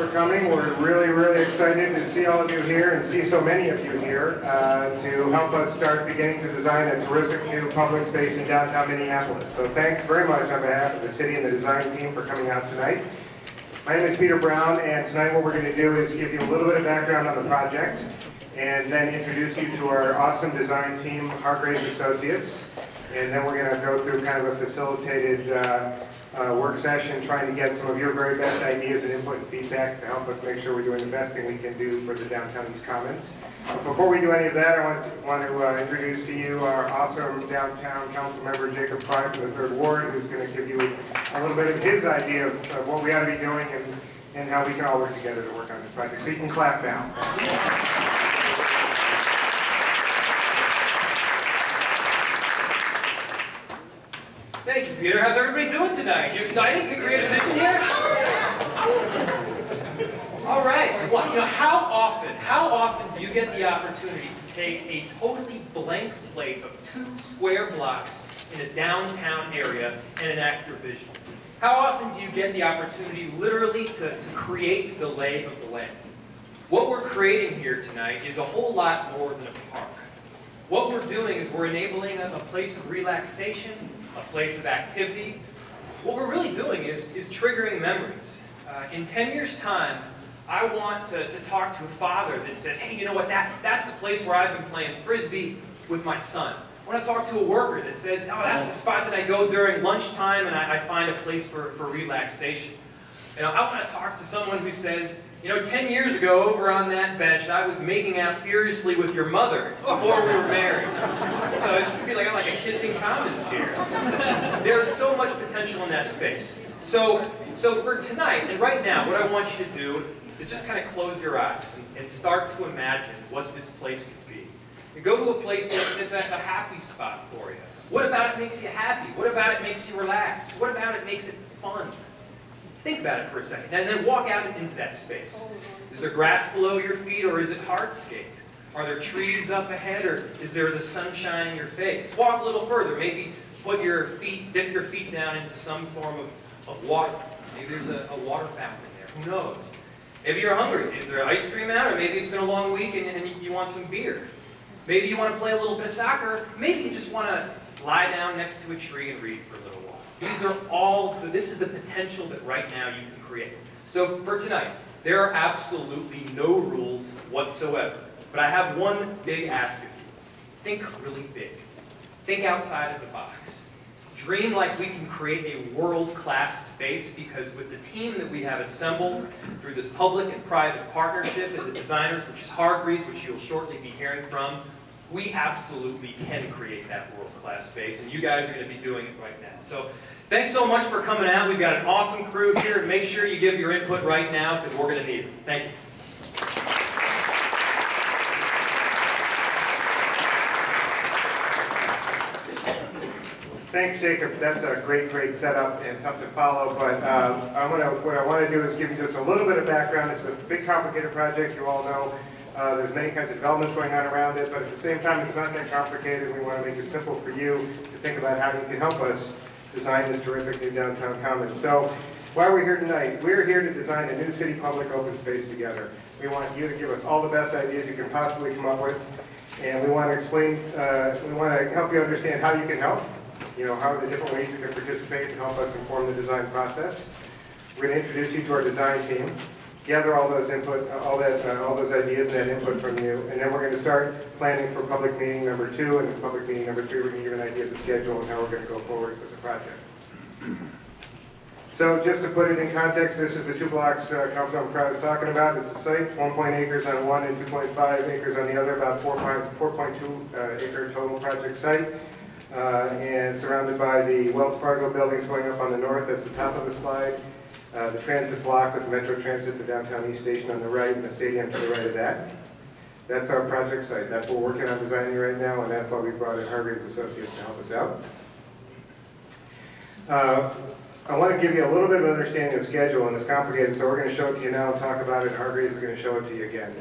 for coming. We're really excited to see all of you here and see so many of you here to help us start beginning to design a terrific new public space in downtown Minneapolis. So thanks very much on behalf of the city and the design team for coming out tonight. My name is Peter Brown, and tonight what we're going to do is give you a little bit of background on the project and then introduce you to our awesome design team, Hargraves Associates. And then we're going to go through kind of a facilitated work session trying to get some of your very best ideas and input and feedback to help us make sure we're doing the best thing we can do for the Downtown East Commons. But before we do any of that, I want to introduce to you our awesome downtown council member, Jacob Frye from the 3rd Ward, who's going to give you a little bit of his idea of what we ought to be doing and how we can all work together to work on this project. So you can clap now. Thank you, Peter. How's everybody doing tonight? You excited to create a vision here? All right. Well, you know, how often do you get the opportunity to take a totally blank slate of 2 square blocks in a downtown area and enact your vision? How often do you get the opportunity literally to create the lay of the land? What we're creating here tonight is a whole lot more than a park. What we're doing is we're enabling a place of relaxation, a place of activity. What we're really doing is triggering memories. In 10 years' time, I want to talk to a father that says, hey, you know what, that's the place where I've been playing Frisbee with my son. I want to talk to a worker that says, oh, that's the spot that I go during lunchtime and I find a place for relaxation. You know, I want to talk to someone who says, you know, 10 years ago, over on that bench, I was making out furiously with your mother before we were married. So it's going to be like a kissing commons here. There's so much potential in that space. So for tonight, and right now, what I want you to do is just kind of close your eyes and start to imagine what this place could be. You go to a place that's a happy spot for you. What about it makes you happy? What about it makes you relax? What about it makes it fun? Think about it for a second, and then walk out into that space. Is there grass below your feet, or is it hardscape? Are there trees up ahead, or is there the sunshine in your face? Walk a little further. Maybe dip your feet down into some form of water. Maybe there's a water fountain there. Who knows? Maybe you're hungry. Is there ice cream out, or maybe it's been a long week and you want some beer? Maybe you want to play a little bit of soccer. Maybe you just want to lie down next to a tree and read for a little while. This is the potential that right now you can create. So for tonight, there are absolutely no rules whatsoever. But I have one big ask of you. Think really big. Think outside of the box. Dream like we can create a world-class space, because with the team that we have assembled through this public and private partnership and the designers, which is Hargraves, which you'll shortly be hearing from, we absolutely can create that world-class space, and you guys are going to be doing it right now. So thanks so much for coming out. We've got an awesome crew here. Make sure you give your input right now, because we're going to need it. Thank you. Thanks, Jacob. That's a great setup and tough to follow, but what I want to do is give you just a little bit of background. It's a big, complicated project, you all know. There's many kinds of developments going on around it, but at the same time, it's not that complicated. We want to make it simple for you to think about how you can help us design this terrific new downtown commons. So, why are we here tonight? We're here to design a new city public open space together. We want you to give us all the best ideas you can possibly come up with, and we want to explain, we want to help you understand how you can help. You know, how are the different ways you can participate and help us inform the design process. We're going to introduce you to our design team, gather all those input, all those ideas and that input from you, and then we're going to start planning for public meeting number 2, and public meeting number 3 we're going to give an idea of the schedule and how we're going to go forward with the project. So just to put it in context, this is the 2 blocks Councilmember Frye was talking about. It's the site, 1.8 acres on one and 2.5 acres on the other, about 4.2 acre total project site. And surrounded by the Wells Fargo buildings going up on the north. That's the top of the slide. The transit block with Metro Transit, the downtown East Station on the right, and the stadium to the right of that. That's our project site. That's what we're working on designing right now, and that's why we brought in Hargraves Associates to help us out. I want to give you a little bit of an understanding of the schedule, and it's complicated, so we're going to show it to you now and talk about it. Hargraves is going to show it to you again.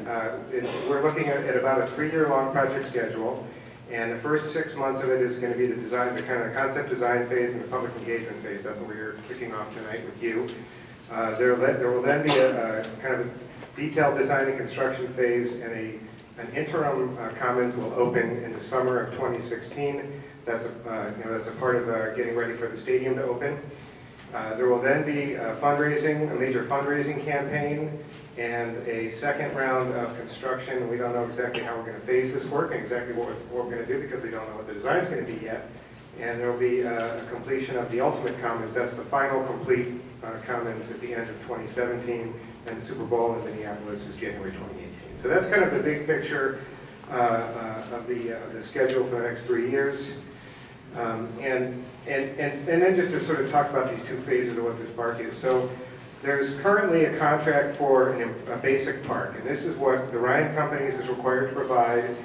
We're looking at about a 3-year-long project schedule. And the first 6 months of it is going to be the design, the kind of concept design phase and the public engagement phase. That's what we're kicking off tonight with you. There will then be a kind of a detailed design and construction phase, and an interim commons will open in the summer of 2016. That's a part of getting ready for the stadium to open. There will then be a major fundraising campaign, and a second round of construction. We don't know exactly how we're going to phase this work and exactly what we're going to do, because we don't know what the design is going to be yet. And there will be a completion of the ultimate commons. That's the final complete commons at the end of 2017, and the Super Bowl in Minneapolis is January 2018. So that's kind of the big picture of the schedule for the next 3 years. And then just to sort of talk about these two phases of what this park is. So there's currently a contract for a basic park, and this is what the Ryan Companies is required to provide.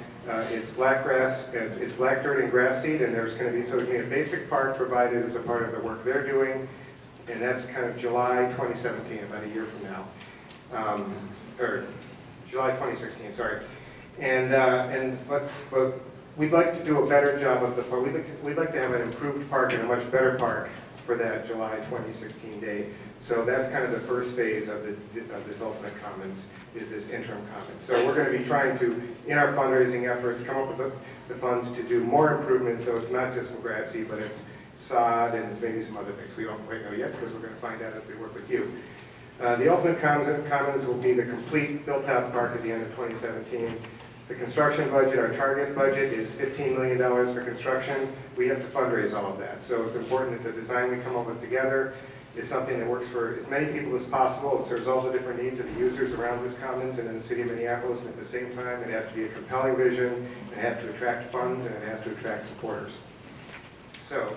It's black grass, it's black dirt and grass seed, and there's going to be a basic park provided as a part of the work they're doing, and that's kind of July 2017, about a year from now, or July 2016, sorry. But we'd like to do a better job of the park. We'd like to have an improved park and a much better park for that July 2016 date. So that's kind of the first phase of this ultimate commons, is this interim commons. So we're going to be trying to, in our fundraising efforts, come up with the funds to do more improvements, so it's not just some grassy, but it's sod and it's maybe some other things. We don't quite know yet, because we're going to find out as we work with you. The ultimate commons will be the complete built-out park at the end of 2017. The construction budget, our target budget, is $15 million for construction. We have to fundraise all of that. So it's important that the design we come up with together is something that works for as many people as possible. It serves all the different needs of the users around this commons and in the city of Minneapolis, and at the same time, it has to be a compelling vision, it has to attract funds, and it has to attract supporters. So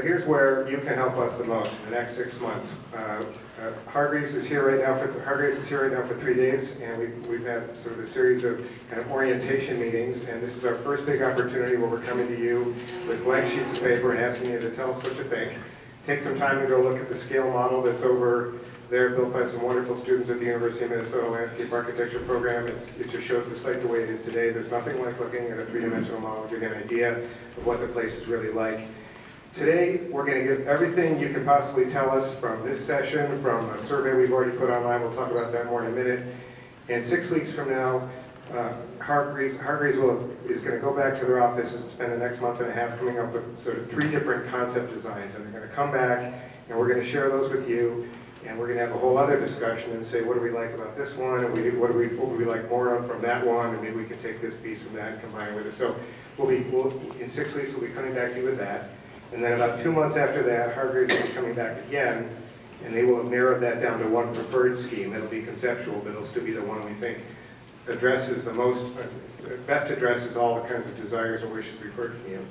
here's where you can help us the most in the next 6 months. Hargreaves is here right now for 3 days, and we've had sort of a series of kind of orientation meetings, and this is our first big opportunity where we're coming to you with blank sheets of paper and asking you to tell us what you think. Take some time to go look at the scale model that's over there, built by some wonderful students at the University of Minnesota Landscape Architecture Program. It just shows the site the way it is today. There's nothing like looking at a three-dimensional model to get an idea of what the place is really like. Today, we're going to give everything you can possibly tell us from this session, from a survey we've already put online. We'll talk about that more in a minute. And 6 weeks from now, Hargreaves is going to go back to their offices and spend the next month and a half coming up with sort of 3 different concept designs. And they're going to come back, and we're going to share those with you. And we're going to have a whole other discussion and say, what do we like about this one, and what would we like more of from that one, and maybe we can take this piece from that and combine it with it. So in 6 weeks, we'll be coming back to you with that. And then about 2 months after that, Hargreaves will be coming back again, and they will have narrowed that down to one preferred scheme. It'll be conceptual, but it'll still be the one we think addresses best addresses all the kinds of desires and wishes we've heard from you.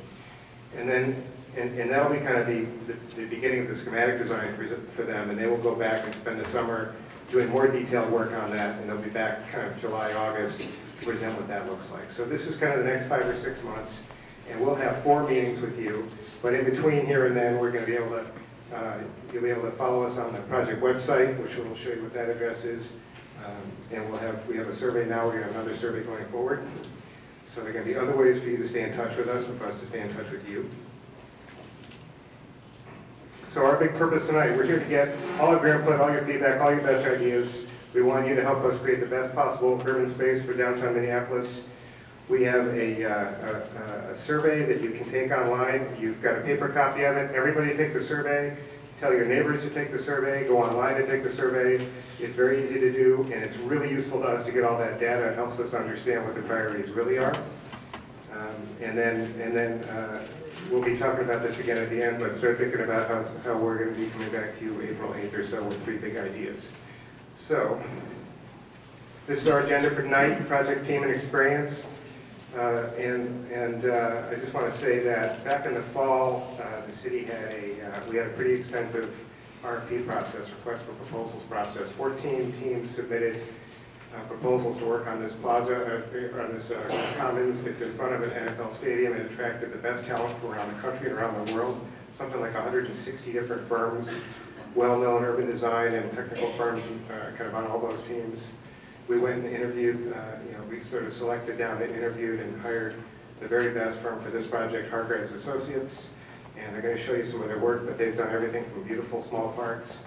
And then, and that'll be kind of the beginning of the schematic design for them, and they will go back and spend the summer doing more detailed work on that, and they'll be back kind of July, August to present what that looks like. So this is kind of the next 5 or 6 months. And we'll have 4 meetings with you, but in between here and then, we're going to be able to, you'll be able to follow us on the project website, which will show you what that address is. And we have a survey now, we're going to have another survey going forward. So there are going to be other ways for you to stay in touch with us and for us to stay in touch with you. So our big purpose tonight, we're here to get all of your input, all your feedback, all your best ideas. We want you to help us create the best possible urban space for downtown Minneapolis. We have a survey that you can take online. You've got a paper copy of it. Everybody take the survey. Tell your neighbors to take the survey. Go online to take the survey. It's very easy to do, and it's really useful to us to get all that data. It helps us understand what the priorities really are. And then we'll be talking about this again at the end, but start thinking about how we're going to be coming back to you April 8th or so with 3 big ideas. So this is our agenda for tonight, project team and experience. I just want to say that back in the fall, the city had we had a pretty extensive RFP process, request for proposals process. 14 teams submitted proposals to work on this plaza, on this commons. It's in front of an NFL stadium. It attracted the best talent from around the country and around the world. Something like 160 different firms, well-known urban design and technical firms kind of on all those teams. We went and interviewed, we sort of selected down and interviewed and hired the very best firm for this project, Hargreaves Associates. and they're going to show you some of their work, but they've done everything from beautiful small parks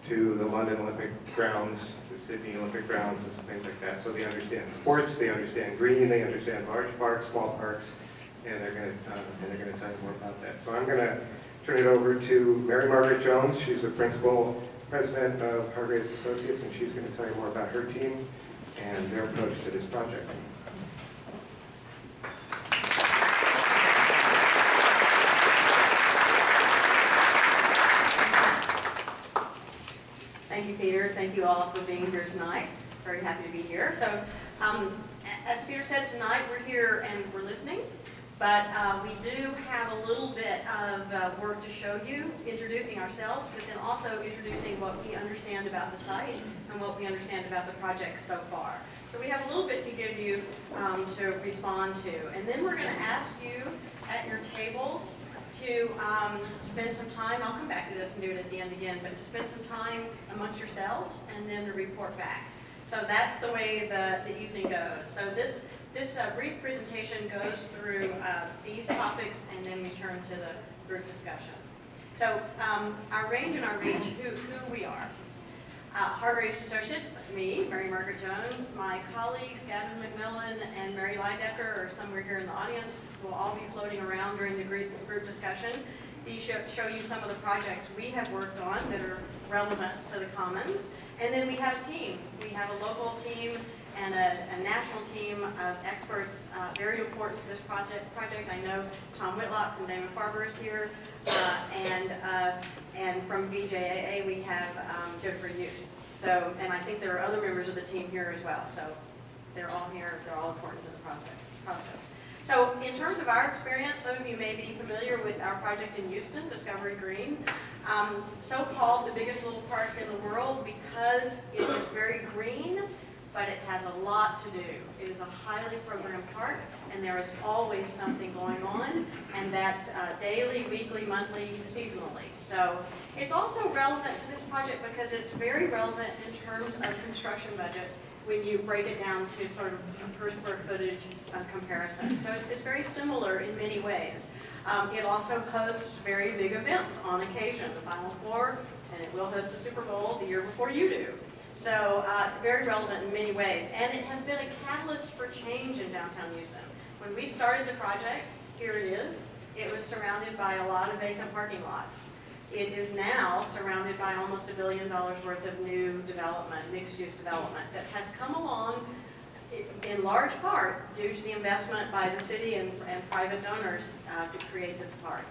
to the London Olympic grounds, the Sydney Olympic grounds, and some things like that. So they understand sports, they understand green, they understand large parks, small parks, and they're going to tell you more about that. So I'm going to turn it over to Mary Margaret Jones. She's the president of Hargraves Associates, and she's going to tell you more about her team and their approach to this project. Thank you, Peter. Thank you all for being here tonight. Very happy to be here. So, as Peter said, tonight we're here and we're listening, but we do have a little bit of work to show you, introducing ourselves, but then also introducing what we understand about the site and what we understand about the project so far. So we have a little bit to give you to respond to, and then we're going to ask you at your tables to spend some time, I'll come back to this and do it at the end again, but to spend some time amongst yourselves and then to report back. So that's the way the evening goes. So this brief presentation goes through these topics, and then we turn to the group discussion. So our range and our reach, who we are. Hargraves Associates, me, Mary Margaret Jones, my colleagues, Gavin McMillan and Mary Lidecker are somewhere here in the audience. We'll all be floating around during the group discussion. These show you some of the projects we have worked on that are relevant to the Commons. And then we have a team. We have a local team and a national team of experts very important to this project. I know Tom Whitlock from Damon Farber is here, and from VJAA we have Jennifer Hughes. So, and I think there are other members of the team here as well. So they're all here. They're all important to the process. So in terms of our experience, some of you may be familiar with our project in Houston, Discovery Green. So-called the biggest little park in the world because it is very green, but it has a lot to do. It is a highly programmed park, and there is always something going on, and that's daily, weekly, monthly, seasonally. So it's also relevant to this project because it's very relevant in terms of construction budget when you break it down to sort of per square footage comparison. So it's very similar in many ways. It also hosts very big events on occasion, the Final Four, and it will host the Super Bowl the year before you do. So very relevant in many ways. And it has been a catalyst for change in downtown Houston. When we started the project, here it is. It was surrounded by a lot of vacant parking lots. It is now surrounded by almost $1 billion worth of new development, mixed-use development, that has come along in large part due to the investment by the city and private donors to create this park.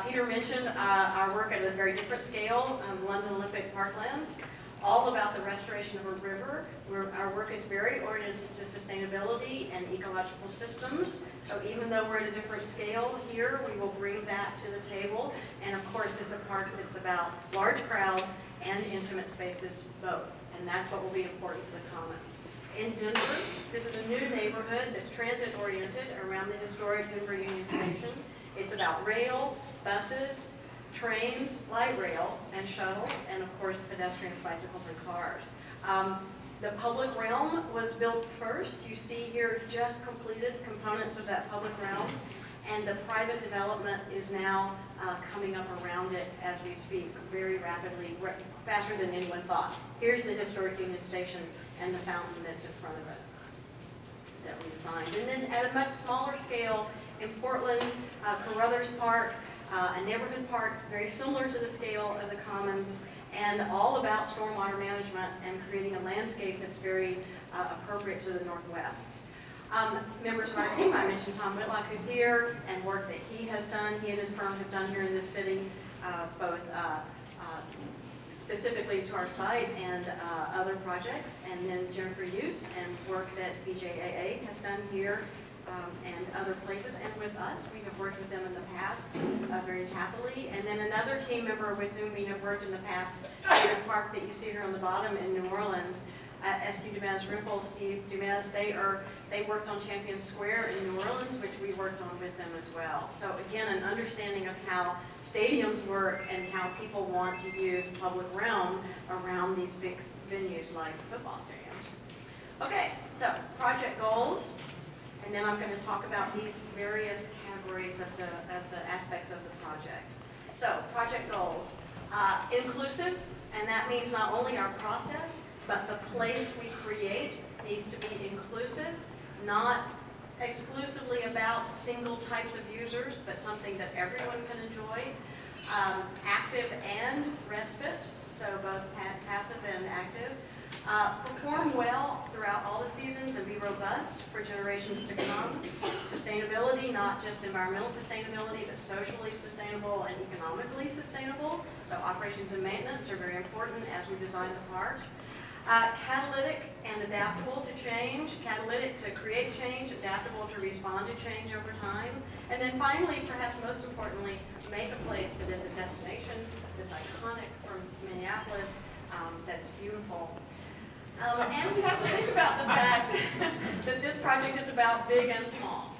Peter mentioned our work at a very different scale, London Olympic Parklands, all about the restoration of a river. Our work is very oriented to sustainability and ecological systems. So even though we're at a different scale here, we will bring that to the table. And of course, it's a park that's about large crowds and intimate spaces both. And that's what will be important to the Commons. In Denver, this is a new neighborhood that's transit-oriented around the historic Denver Union Station. It's about rail, buses, trains, light rail, and shuttle, and of course pedestrians, bicycles, and cars. The public realm was built first. You see here just completed components of that public realm, and the private development is now coming up around it as we speak, very rapidly, faster than anyone thought. Here's the historic Union Station and the fountain that's in front of it that we designed. And then at a much smaller scale, in Portland, Carruthers Park, a neighborhood park very similar to the scale of the Commons, and all about stormwater management and creating a landscape that's very appropriate to the Northwest. Members of our team, I mentioned Tom Whitlock, who's here, and work that he has done, he and his firm have done here in this city, both specifically to our site and other projects, and then Jennifer Hughes and work that BJAA has done here and other places, and with us. We have worked with them in the past very happily. And then another team member with whom we have worked in the past in the park that you see here on the bottom in New Orleans, SQ Dumez Rimple, Steve Dumez, they worked on Champion Square in New Orleans, which we worked on with them as well. So again, an understanding of how stadiums work and how people want to use public realm around these big venues like football stadiums. Okay, so project goals. and then I'm going to talk about these various categories of the aspects of the project. So, project goals. Inclusive, and that means not only our process, but the place we create needs to be inclusive, not exclusively about single types of users, but something that everyone can enjoy. Active and respite, so both passive and active. Perform well throughout all the seasons and be robust for generations to come. Sustainability, not just environmental sustainability, but socially sustainable and economically sustainable. So operations and maintenance are very important as we design the park. Catalytic and adaptable to change. Catalytic to create change, adaptable to respond to change over time. And then finally, perhaps most importantly, make a place for this destination that's iconic from Minneapolis, that's beautiful. And we have to think about the fact that this project is about big and small.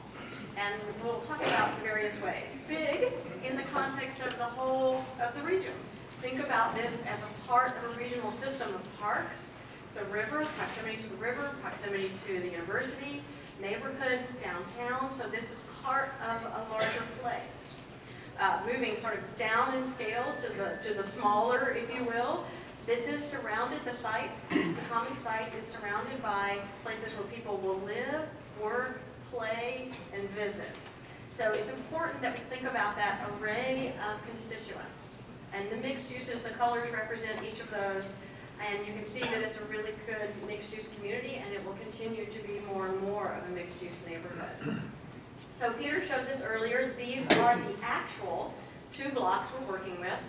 And we'll talk about the various ways. Big in the context of the whole of the region. Think about this as a part of a regional system of parks, the river, proximity to the river, proximity to the university, neighborhoods, downtown. So this is part of a larger place. Moving sort of down in scale to the smaller, if you will. This is surrounded, the site, the common site is surrounded by places where people will live, work, play, and visit. So it's important that we think about that array of constituents. And the mixed uses, the colors represent each of those. And you can see that it's a really good mixed-use community, and it will continue to be more and more of a mixed-use neighborhood. So Peter showed this earlier. These are the actual 2 blocks we're working with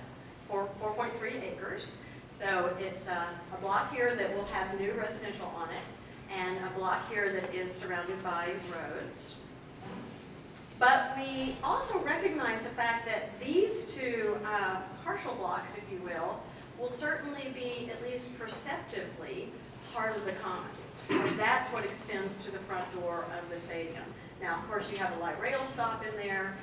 for 4.3 acres. So it's a block here that will have new residential on it, and a block here that is surrounded by roads. But we also recognize the fact that these 2 partial blocks, if you will certainly be, at least perceptively, part of the commons. And that's what extends to the front door of the stadium. Now, of course, you have a light rail stop in there,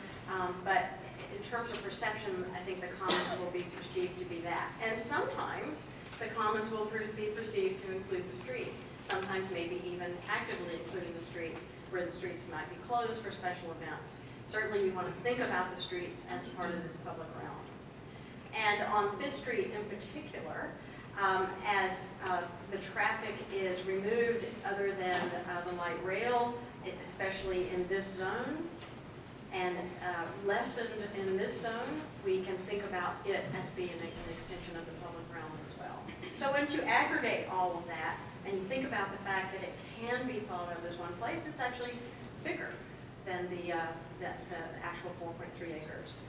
but in terms of perception, I think the commons will be perceived to be that. And sometimes the commons will be perceived to include the streets, sometimes maybe even actively including the streets, where the streets might be closed for special events. Certainly you want to think about the streets as part of this public realm. And on 5th Street in particular, as the traffic is removed other than the light rail, especially in this zone, and lessened in this zone, we can think about it as being an extension of the public realm as well. So once you aggregate all of that, and you think about the fact that it can be thought of as one place, it's actually bigger than the actual 4.3 acres.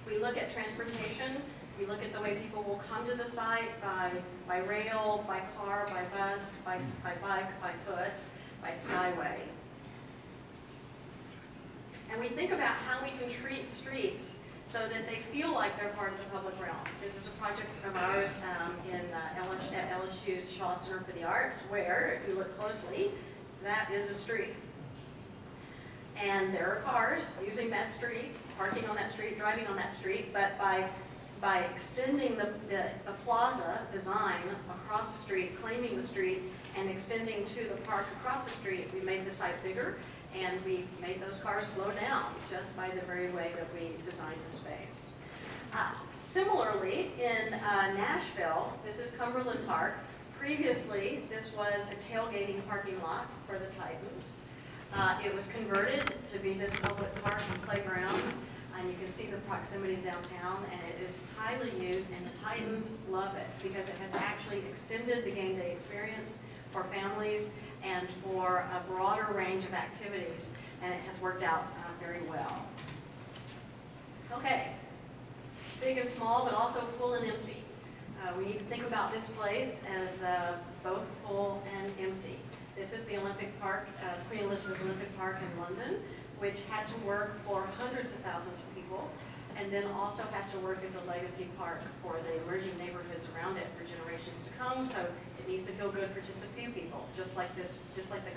We look at transportation. We look at the way people will come to the site by rail, by car, by bus, by bike, by foot, by skyway. And we think about how we can treat streets so that they feel like they're part of the public realm. This is a project of ours at LSU's Shaw Center for the Arts, where, if you look closely, that is a street. And there are cars using that street, parking on that street, driving on that street, but by extending the plaza design across the street, claiming the street, and extending to the park across the street, we made the site bigger, and we made those cars slow down just by the very way that we designed the space. Similarly, in Nashville, this is Cumberland Park. Previously, this was a tailgating parking lot for the Titans. It was converted to be this public park and playground, and you can see the proximity to downtown, and it is highly used, and the Titans love it because it has actually extended the game day experience for families and for a broader range of activities, and it has worked out very well. Okay, big and small, but also full and empty. We need to think about this place as both full and empty. This is the Olympic Park, Queen Elizabeth Olympic Park in London, which had to work for hundreds of thousands of people, and then also has to work as a legacy park for the emerging neighborhoods around it for generations to come. So it needs to feel good for just a few people, just like the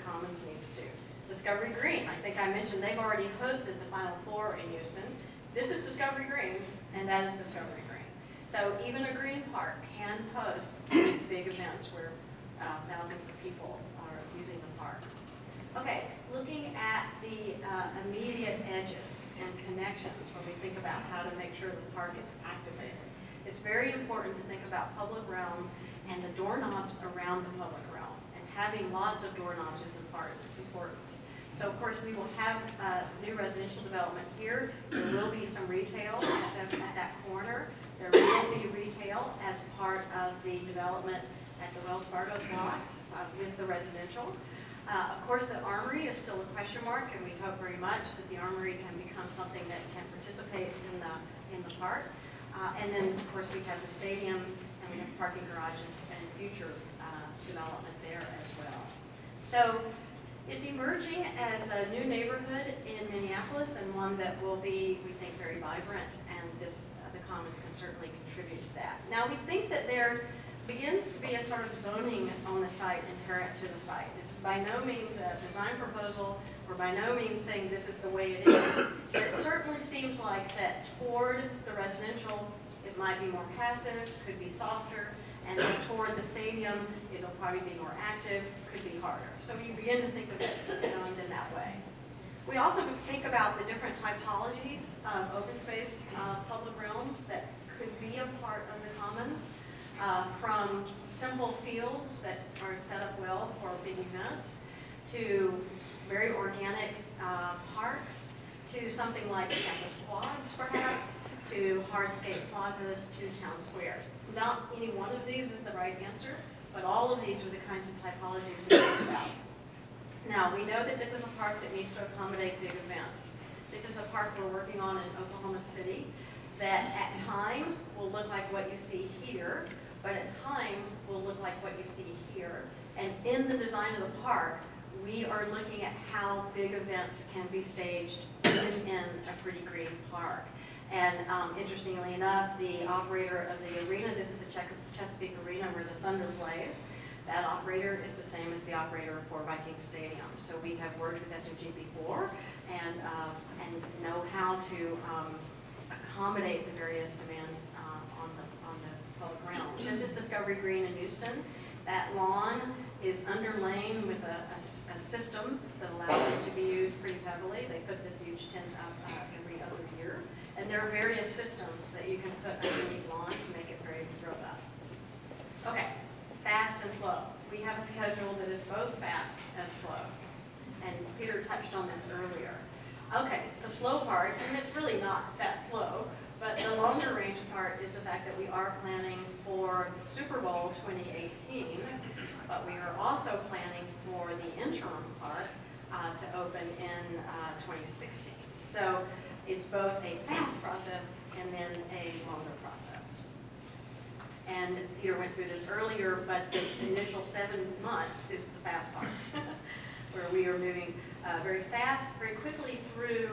Commons needs to. Discovery Green, I think I mentioned they've already hosted the Final Four in Houston. This is Discovery Green, and that is Discovery Green. So even a green park can host these big events where thousands of people are using the park. Okay, looking the immediate edges and connections when we think about how to make sure the park is activated. It's very important to think about public realm and the doorknobs around the public realm. And having lots of doorknobs is important. So of course we will have new residential development here. There will be some retail at that corner. There will be retail as part of the development at the Wells Fargo's blocks with the residential. Of course, the Armory is still a question mark, and we hope very much that the Armory can become something that can participate in the park. And then, of course, we have the stadium, and we have parking garage and future development there as well. So it's emerging as a new neighborhood in Minneapolis, and one that will be, we think, very vibrant, and the Commons can certainly contribute to that. Now, we think that there begins to be a sort of zoning on the site inherent to the site. This is by no means a design proposal, or by no means saying this is the way it is, but it certainly seems like that toward the residential, it might be more passive, could be softer, and then toward the stadium, it'll probably be more active, could be harder. So we begin to think of it zoned in that way. We also think about the different typologies of open space public realms that could be a part of the Commons. From simple fields that are set up well for big events, to very organic parks, to something like campus quads perhaps, to hardscape plazas, to town squares. Not any one of these is the right answer, but all of these are the kinds of typologies we think about. Now, we know that this is a park that needs to accommodate big events. This is a park we're working on in Oklahoma City that at times will look like what you see here, but at times will look like what you see here. And in the design of the park, we are looking at how big events can be staged even in a pretty green park. And interestingly enough, the operator of the arena, this is the Chesapeake Arena where the Thunder plays, that operator is the same as the operator for Viking Stadium. So we have worked with SMG before and know how to accommodate the various demands on the public realm. This is Discovery Green in Houston. That lawn is underlain with a system that allows it to be used pretty heavily. They put this huge tent up every other year. And there are various systems that you can put underneath lawn to make it very robust. Okay, fast and slow. We have a schedule that is both fast and slow. And Peter touched on this earlier. Okay, the slow part, and it's really not that slow, but the longer range part is the fact that we are planning for Super Bowl 2018, but we are also planning for the interim part to open in 2016. So it's both a fast process and then a longer process. And Peter went through this earlier, but this initial 7 months is the fast part, where we are moving very fast, very quickly through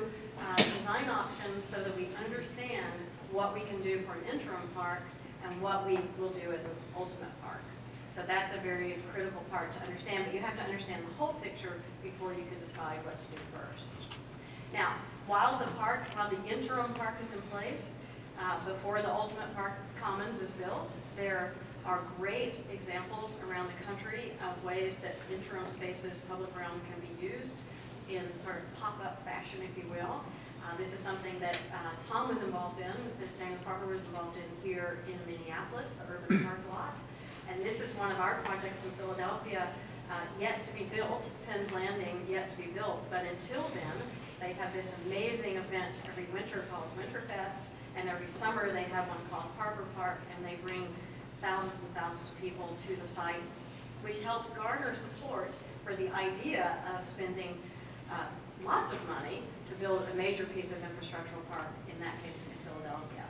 design options so that we understand what we can do for an interim park and what we will do as an ultimate park. So that's a very critical part to understand, but you have to understand the whole picture before you can decide what to do first. Now, while the interim park is in place, before the ultimate park Commons is built, there are great examples around the country of ways that interim spaces, public realm, can be used in sort of pop-up fashion, if you will. This is something that Tom was involved in, that Dana Farber was involved in here in Minneapolis, the urban park lot. And this is one of our projects in Philadelphia, yet to be built, Penn's Landing, yet to be built. But until then, they have this amazing event every winter called Winterfest, and every summer they have one called Harper Park, and they bring thousands and thousands of people to the site, which helps garner support for the idea of spending lots of money to build a major piece of infrastructural park, in that case in Philadelphia.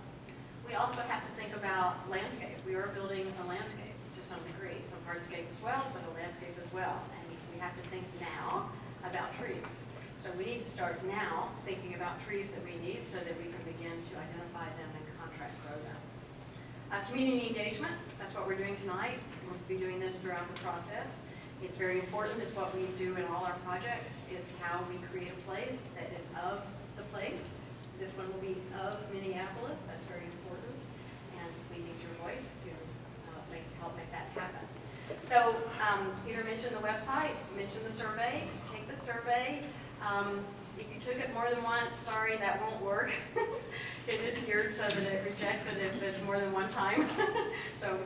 We also have to think about landscape. We are building a landscape to some degree, some hardscape as well, but a landscape as well. And we have to think now about trees. So we need to start now thinking about trees that we need so that we can begin to identify them and contract grow them. Community engagement, that's what we're doing tonight. We'll be doing this throughout the process. It's very important. It's what we do in all our projects. It's how we create a place that is of the place. This one will be of Minneapolis. That's very important. And we need your voice to help make that happen. So Peter mentioned the website, mentioned the survey. Take the survey. If you took it more than once, sorry, that won't work. It is geared so that it rejects it if it's more than one time. So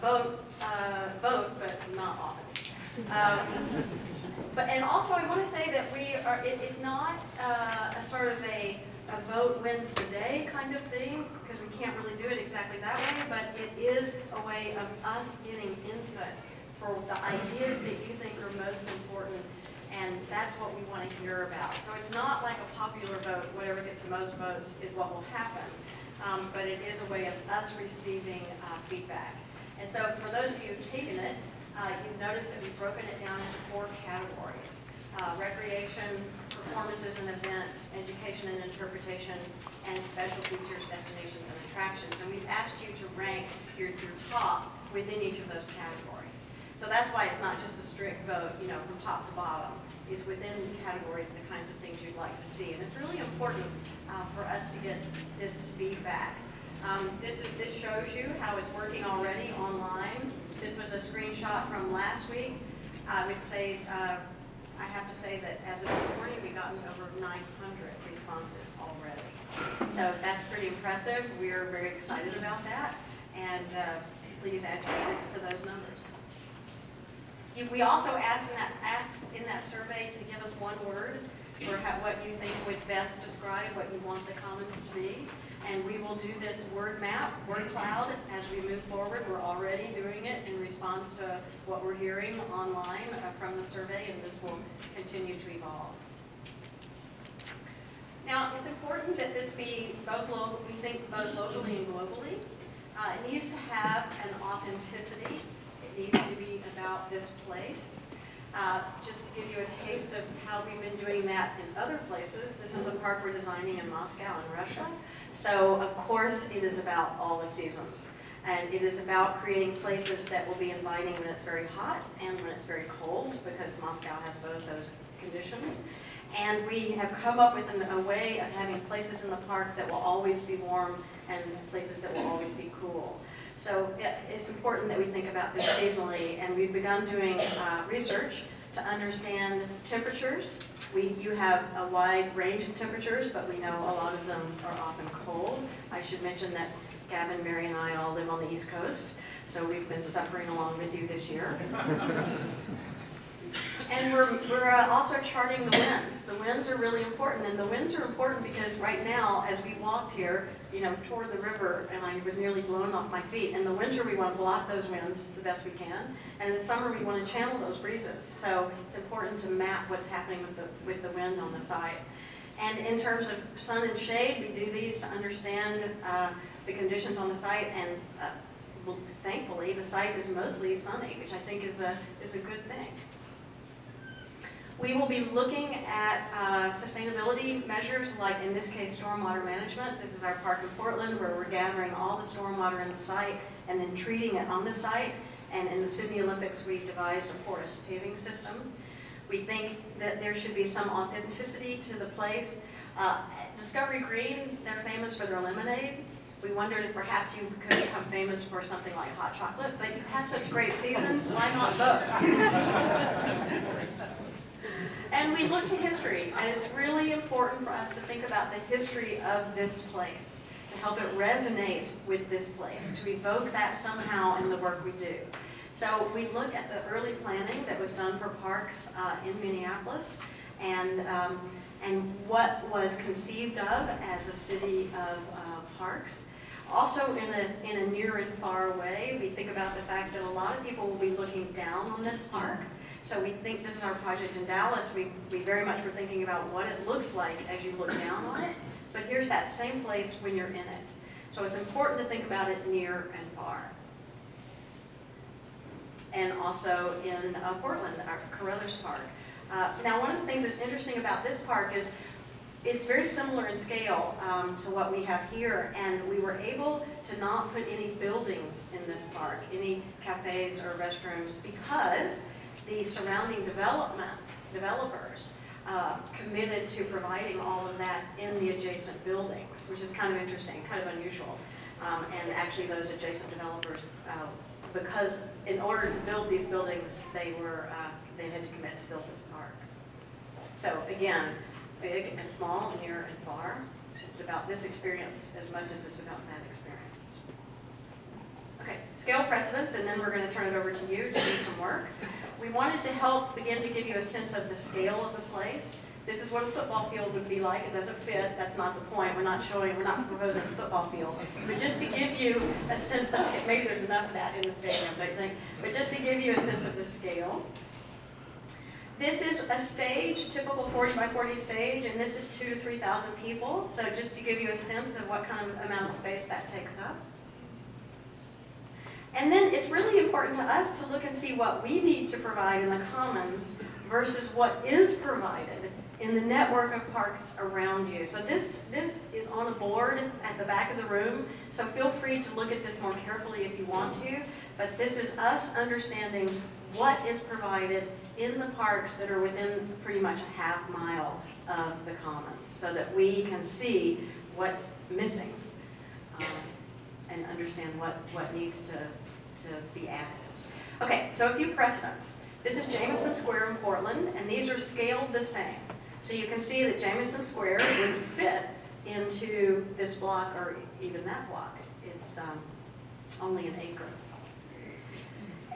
vote, but not often. And also I want to say that it is not a sort of a vote wins the day kind of thing, because we can't really do it exactly that way, but it is a way of us getting input for the ideas that you think are most important, and that's what we want to hear about. So it's not like a popular vote, whatever gets the most votes is what will happen, but it is a way of us receiving feedback. And so for those of you who've taken it, you've noticed that we've broken it down into 4 categories. Recreation, performances and events, education and interpretation, and special features, destinations, and attractions. And we've asked you to rank your top within each of those categories. So that's why it's not just a strict vote, you know, from top to bottom. Is within the categories the kinds of things you'd like to see. And it's really important for us to get this feedback. This shows you how it's working already online. This was a screenshot from last week. I would say, I have to say that as of this morning, we've gotten over 900 responses already. So that's pretty impressive. We're very excited about that. And please add your voice to those numbers. We also asked in that survey to give us one word for what you think would best describe what you want the commons to be. And we will do this word map, word cloud, as we move forward. We're already doing it in response to what we're hearing online from the survey, and this will continue to evolve. Now, it's important that this be both local, we think both locally and globally. It needs to have an authenticity. It needs to be about this place. Just to give you a taste of how we've been doing that in other places, this is a park we're designing in Moscow in Russia. So of course it is about all the seasons. And it is about creating places that will be inviting when it's very hot and when it's very cold, because Moscow has both those conditions. And we have come up with a way of having places in the park that will always be warm and places that will always be cool. So it's important that we think about this seasonally, and we've begun doing research to understand temperatures. You have a wide range of temperatures, but we know a lot of them are often cold. I should mention that Gavin, Mary, and I all live on the East Coast, so we've been suffering along with you this year. And we're also charting the winds. The winds are really important, and the winds are important because right now, as we walked here, you know, toward the river, and I was nearly blown off my feet. In the winter, we want to block those winds the best we can, and in the summer, we want to channel those breezes. So it's important to map what's happening with the wind on the site. And in terms of sun and shade, we do these to understand the conditions on the site, and thankfully, the site is mostly sunny, which I think is a good thing. We will be looking at sustainability measures, like in this case, stormwater management. This is our park in Portland, where we're gathering all the stormwater in the site and then treating it on the site. And in the Sydney Olympics, we devised a porous paving system. We think that there should be some authenticity to the place. Discovery Green, they're famous for their lemonade. We wondered if perhaps you could become famous for something like hot chocolate, but you've had such great seasons, why not both? And we look to history, and it's really important for us to think about the history of this place, to help it resonate with this place, to evoke that somehow in the work we do. So we look at the early planning that was done for parks in Minneapolis, and what was conceived of as a city of parks. Also in a near and far way, we think about the fact that a lot of people will be looking down on this park. So we think this is our project in Dallas. We very much were thinking about what it looks like as you look down on it. But here's that same place when you're in it. So it's important to think about it near and far. And also in Portland, our Carruthers Park. Now, one of the things that's interesting about this park is it's very similar in scale to what we have here, and we were able to not put any buildings in this park, any cafes or restrooms, because the surrounding developers committed to providing all of that in the adjacent buildings, which is kind of interesting, kind of unusual. And actually those adjacent developers, because in order to build these buildings, they had to commit to build this park. So again, big and small, near and far. It's about this experience as much as it's about that experience. Okay, scale precedence, and then we're going to turn it over to you to do some work. We wanted to help begin to give you a sense of the scale of the place. This is what a football field would be like. It doesn't fit. That's not the point. We're not proposing a football field. But just to give you a sense of, maybe there's enough of that in the stadium, I think. But just to give you a sense of the scale. This is a stage, typical 40 by 40 stage, and this is 2,000 to 3,000 people. So just to give you a sense of what kind of amount of space that takes up. And then it's really important to us to look and see what we need to provide in the commons versus what is provided in the network of parks around you. So this is on a board at the back of the room, so feel free to look at this more carefully if you want to, but this is us understanding what is provided in the parks that are within pretty much a half mile of the commons, so that we can see what's missing and understand what needs to be added. Okay, so a few precedents. This is Jamison Square in Portland, and these are scaled the same. So you can see that Jamison Square would fit into this block or even that block. It's only an acre.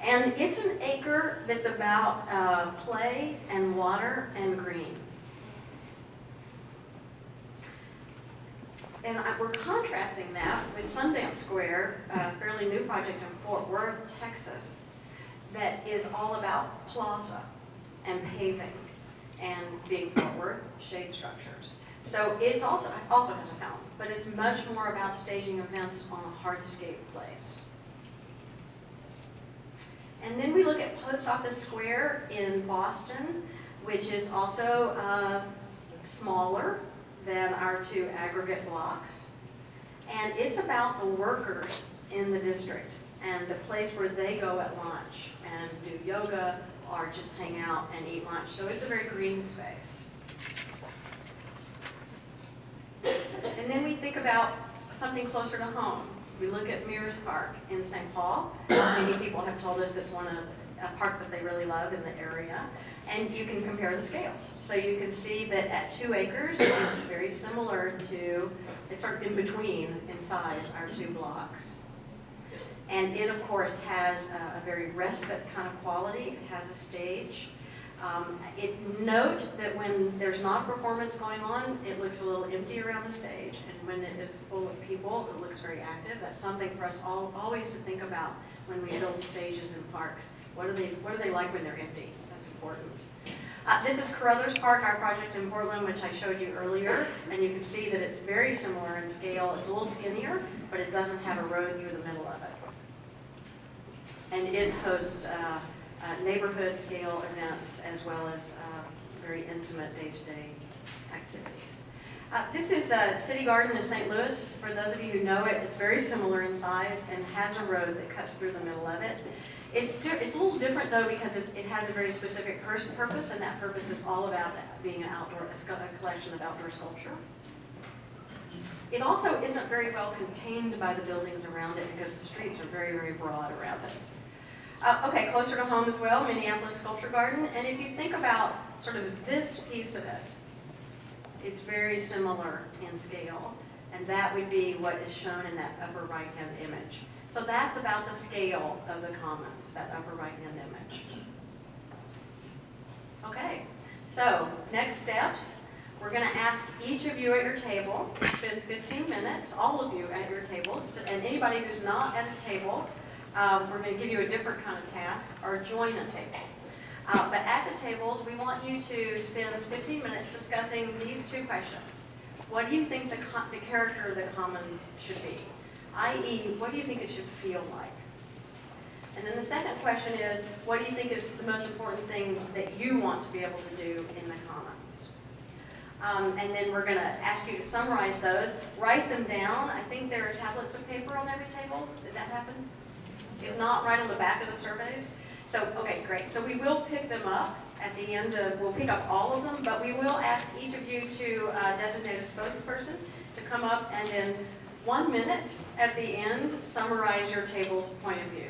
And it's an acre that's about play and water and green. And we're contrasting that with Sundance Square, a fairly new project in Fort Worth, Texas, that is all about plaza and paving and being Fort Worth shade structures. So it's also has a fountain, but it's much more about staging events on a hardscape place. And then we look at Post Office Square in Boston, which is also smaller than our two aggregate blocks. And it's about the workers in the district and the place where they go at lunch and do yoga or just hang out and eat lunch. So it's a very green space. And then we think about something closer to home. We look at Mears Park in St. Paul. Many people have told us it's a park that they really love in the area. And you can compare the scales. So you can see that at 2 acres, it's very similar to, it's sort of in between in size, our 2 blocks. And it, of course, has a very respite kind of quality. It has a stage. Note that when there's not a performance going on, it looks a little empty around the stage. And when it is full of people, it looks very active. That's something for us always to think about when we build stages in parks. What are they like when they're empty? That's important. This is Carruthers Park, our project in Portland, which I showed you earlier. And you can see that it's very similar in scale. It's a little skinnier, but it doesn't have a road through the middle of it. And it hosts neighborhood scale events as well as very intimate day-to-day activities. This is City Garden in St. Louis. For those of you who know it, it's very similar in size and has a road that cuts through the middle of it. It's a little different though because it has a very specific purpose, and that purpose is all about being a collection of outdoor sculpture. It also isn't very well contained by the buildings around it because the streets are very, very broad around it. Okay, closer to home as well, Minneapolis Sculpture Garden. And if you think about sort of this piece of it, it's very similar in scale. And that would be what is shown in that upper right-hand image. So that's about the scale of the commons, that upper right-hand image. Okay, so next steps. We're going to ask each of you at your table to spend 15 minutes, all of you at your tables, and anybody who's not at a table, we're going to give you a different kind of task, or join a table. But at the tables, we want you to spend 15 minutes discussing these 2 questions. What do you think the character of the commons should be? I.e., what do you think it should feel like? And then the second question is, what do you think is the most important thing that you want to be able to do in the commons? And then we're going to ask you to summarize those, write them down. I think there are tablets of paper on every table. Did that happen? If not, right on the back of the surveys. So, okay, great. So we will pick them up at the end we'll pick up all of them, but we will ask each of you to designate a spokesperson to come up and in 1 minute at the end, summarize your table's point of view.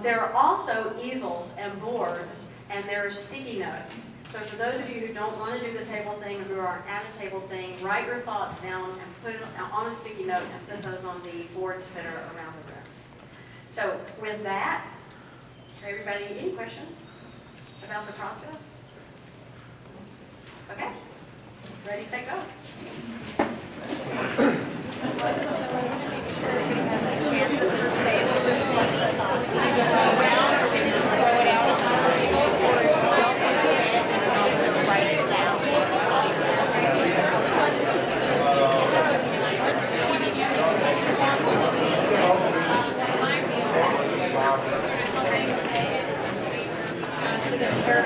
There are also easels and boards, and there are sticky notes. So for those of you who don't want to do the table thing, or who are at a table thing, write your thoughts down and put it on a sticky note and put those on the boards that are around the room. So with that, everybody, any questions about the process? Okay, ready, set, go. Here